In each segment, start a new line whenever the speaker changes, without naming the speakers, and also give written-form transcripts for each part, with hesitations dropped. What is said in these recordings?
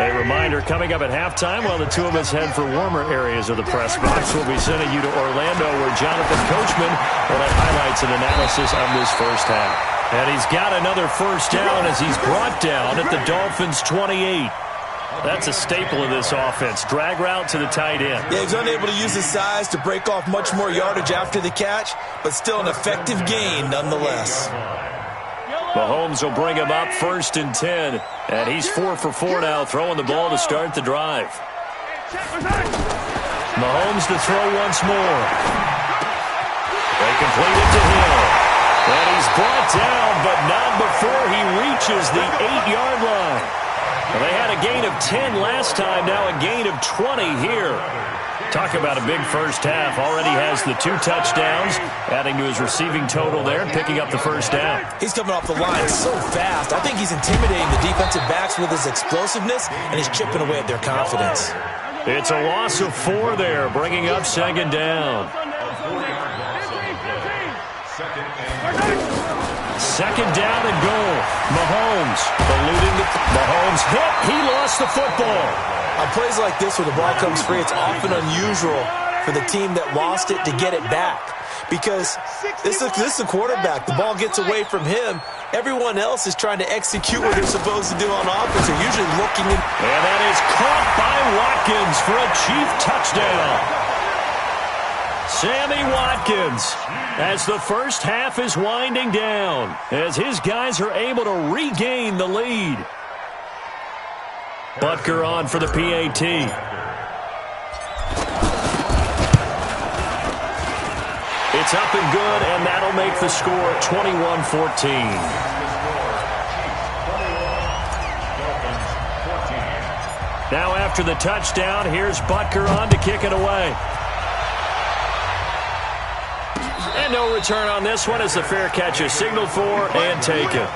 A reminder, coming up at halftime, while the two of us head for warmer areas of the press box, we'll be sending you to Orlando, where Jonathan Coachman will have highlights and analysis on this first half. And he's got another first down as he's brought down at the Dolphins' 28. That's a staple of this offense. Drag route to the tight end.
Yeah, he's unable to use his size to break off much more yardage after the catch, but still an effective gain nonetheless.
Mahomes will bring him up 1st and 10. And he's 4 for 4 now, throwing the ball to start the drive. Mahomes to throw once more. They complete it to Hill. And he's brought down, but not before he reaches the 8-yard line. Well, they had a gain of 10 last time, now a gain of 20 here. Talk about a big first half. Already has the 2 touchdowns, adding to his receiving total there and picking up the first down.
He's coming off the line so fast. I think he's intimidating the defensive backs with his explosiveness, and he's chipping away at their confidence.
It's a loss of 4 there, bringing up 2nd down. 2nd down and goal. Mahomes eluding the Mahomes hit. He lost the football.
On plays like this where the ball comes free, it's often unusual for the team that lost it to get it back. Because this is a quarterback. The ball gets away from him. Everyone else is trying to execute what they're supposed to do on offense. They're usually looking in.
And that is caught by Watkins for a Chief touchdown. Sammy Watkins, as the first half is winding down, as his guys are able to regain the lead. Butker on for the PAT. It's up and good, and that'll make the score 21-14. Now after the touchdown, here's Butker on to kick it away. And no return on this one as the fair catch is signaled for and taken.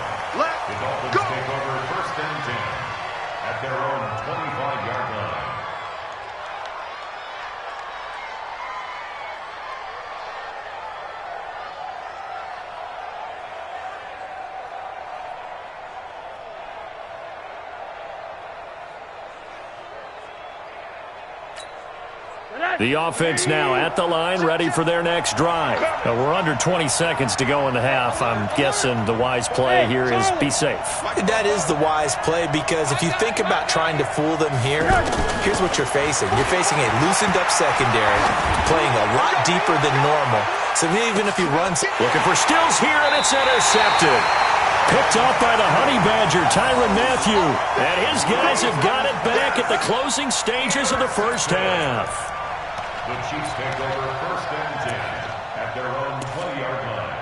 The offense now at the line, ready for their next drive. We're under 20 seconds to go in the half. I'm guessing the wise play here is be safe.
That is the wise play, because if you think about trying to fool them here, here's what you're facing. You're facing a loosened up secondary, playing a lot deeper than normal. So even if he runs...
Looking for Stills here, and it's intercepted. Picked off by the Honey Badger, Tyrann Mathieu. And his guys have got it back at the closing stages of the first half.
The Chiefs take over 1st and 10 at their own 20-yard line.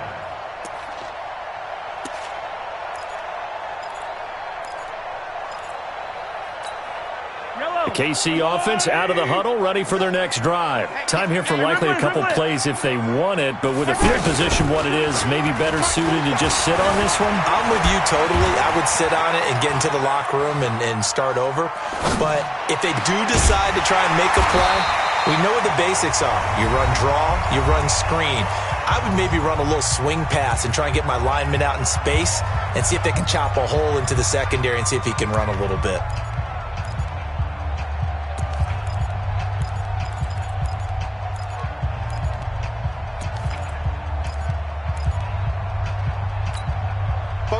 The KC offense out of the huddle, ready for their next drive. Time here for likely a couple plays if they want it, but with the field position what it is, maybe better suited to just sit on this one?
I'm with you totally. I would sit on it and get into the locker room and start over. But if they do decide to try and make a play, we know what the basics are. You run draw, you run screen. I would maybe run a little swing pass and try and get my lineman out in space and see if they can chop a hole into the secondary and see if he can run a little bit.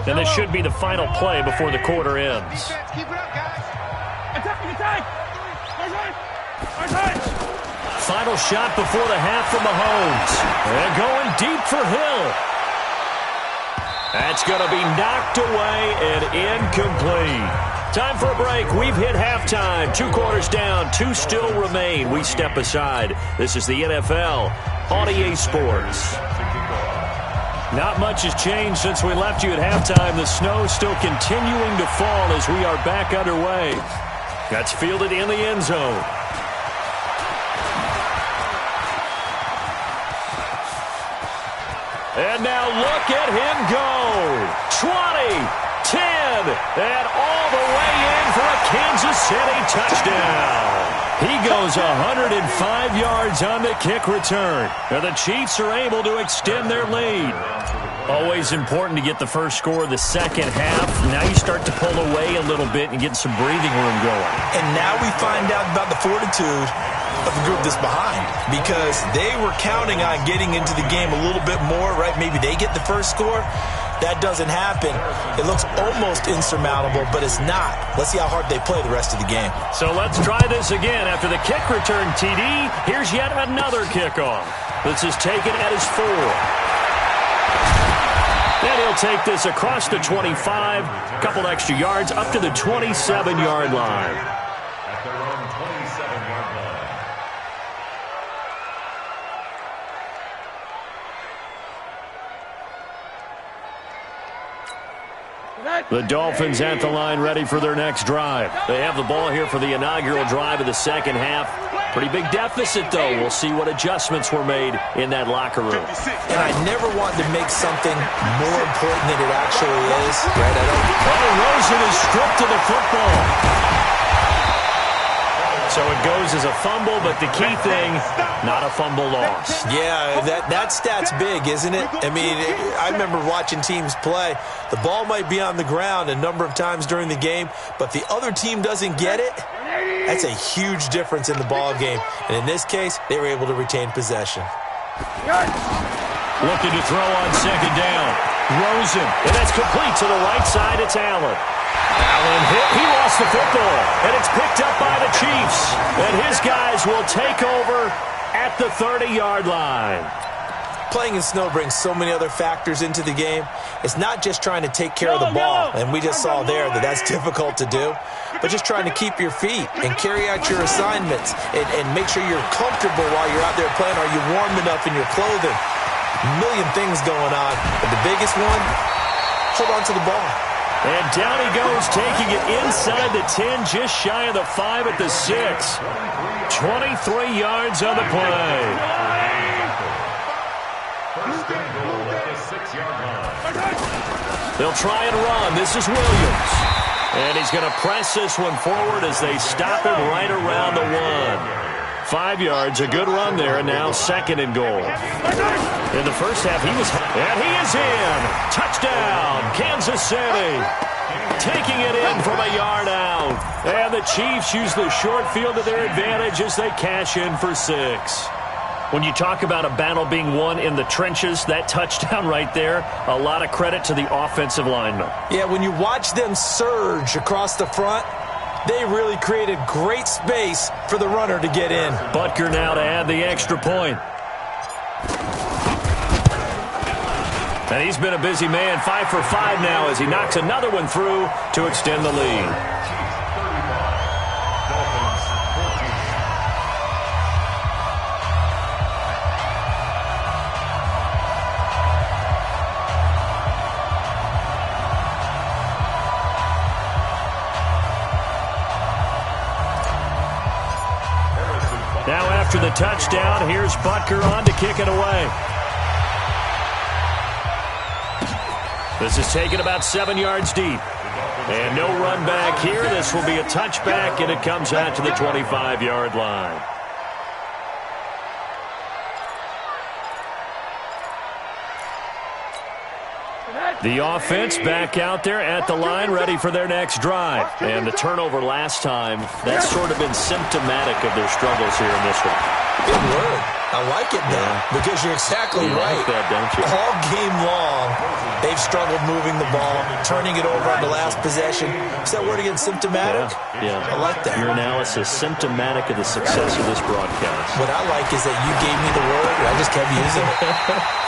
And this should be the final play before the quarter ends.
Keep it up, guys. Attack!
Final shot before the half from Mahomes. And going deep for Hill. That's going to be knocked away and incomplete. Time for a break. We've hit halftime. 2 quarters down. 2 still remain. We step aside. This is the NFL on EA Sports. Not much has changed since we left you at halftime. The snow still continuing to fall as we are back underway. That's fielded in the end zone. And now look at him go. 20, 10, and all the way in for a Kansas City touchdown. He goes 105 yards on the kick return. Now the Chiefs are able to extend their lead. Always important to get the first score of the second half. Now you start to pull away a little bit and get some breathing room going.
And now we find out about the fortitude of the group that's behind, because they were counting on getting into the game a little bit more, right? Maybe they get the first score. That doesn't happen. It looks almost insurmountable, but it's not. Let's see how hard they play the rest of the game.
So let's try this again. After the kick return TD, here's yet another kickoff. This is taken at his 4. And he'll take this across the 25, a couple extra yards up to the 27-yard line.
At their own 27-yard line.
The Dolphins at the line ready for their next drive. They have the ball here for the inaugural drive of the second half. Pretty big deficit, though. We'll see what adjustments were made in that locker room.
And I never want to make something more important than it actually is. Right?
Rosen is stripped of the football. So it goes as a fumble, but the key thing, not a fumble loss.
Yeah, that stat's big, isn't it? I mean, I remember watching teams play. The ball might be on the ground a number of times during the game, but the other team doesn't get it. That's a huge difference in the ball game. And in this case, they were able to retain possession.
Looking to throw on second down. Rosen, and that's complete to the right side. It's Allen. Allen hit. He lost the football, and it's picked up by the Chiefs. And his guys will take over at the 30-yard line.
Playing in snow brings so many other factors into the game. It's not just trying to take care of the ball, and we just saw there that that's difficult to do, but just trying to keep your feet and carry out your assignments and make sure you're comfortable while you're out there playing. Are you warm enough in your clothing? A million things going on, but the biggest one, hold on to the ball.
And down he goes, taking it inside the 10, just shy of the 5 at the 6. 23 yards on the play.
First and goal at the 6-yard line.
They'll try and run. This is Williams. And he's going to press this one forward as they stop him right around the 1. 5 yards, a good run there, and now second and goal. In the first half, he is in. Touchdown, Kansas City. Taking it in from a yard out. And the Chiefs use the short field to their advantage as they cash in for 6. When you talk about a battle being won in the trenches, that touchdown right there, a lot of credit to the offensive linemen.
Yeah, when you watch them surge across the front, they really created great space for the runner to get in.
Butker now to add the extra point. And he's been a busy man, 5 for 5 now as he knocks another one through to extend the lead. Now after the touchdown, here's Butker on to kick it away. This is taken about 7 yards deep. And no run back here. This will be a touchback, and it comes out to the 25-yard line. The offense back out there at the line, ready for their next drive. And the turnover last time, that's sort of been symptomatic of their struggles here in this one.
Good word. I like it now, because you're exactly right.
Like that, don't you?
All game long, they've struggled moving the ball, turning it over on the last possession. Is that word again, symptomatic?
Yeah.
I like that.
Your analysis, symptomatic of the success of this broadcast.
What I like is that you gave me the word, and I just kept using it.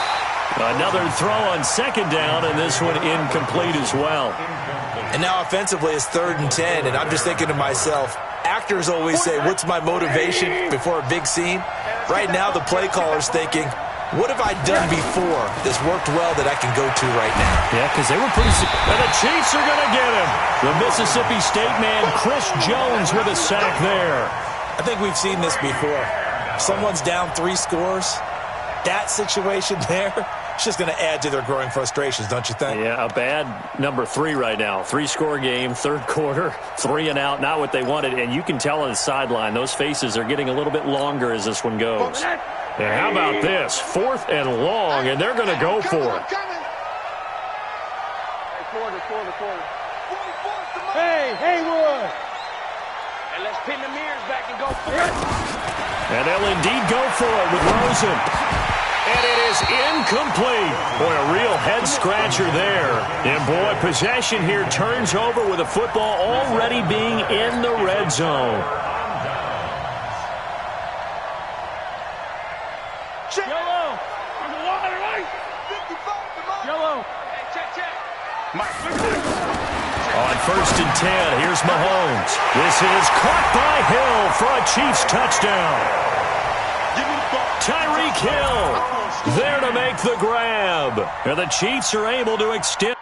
Another throw on second down, and this one incomplete as well.
And now offensively, it's 3rd and 10, and I'm just thinking to myself, actors always say, what's my motivation before a big scene? Right now, the play caller's thinking, what have I done before that's worked well that I can go to right now?
Yeah, because they were pretty... And the Chiefs are going to get him. The Mississippi State man, Chris Jones, with a sack there.
I think we've seen this before. Someone's down 3 scores. That situation there, It's just going to add to their growing frustrations, don't you think?
Yeah, a bad number 3 right now. 3-score game, third quarter, 3 and out, not what they wanted. And you can tell on the sideline, those faces are getting a little bit longer as this one goes. And how about this? 4th and long, and they're going to go for it.
Hey, Haywood. And let's pin the mirrors back and go for it.
And they'll indeed go for it with Rosen. And it is incomplete. Boy, a real head-scratcher there. And, boy, possession here turns over with a football already being in the red zone.
Yellow. On the water, right? 55. Yellow. Hey, check. Mike,
On 1st and 10, here's Mahomes. This is caught by Hill for a Chiefs touchdown. Tyreek Hill there to make the grab. And the Chiefs are able to extend.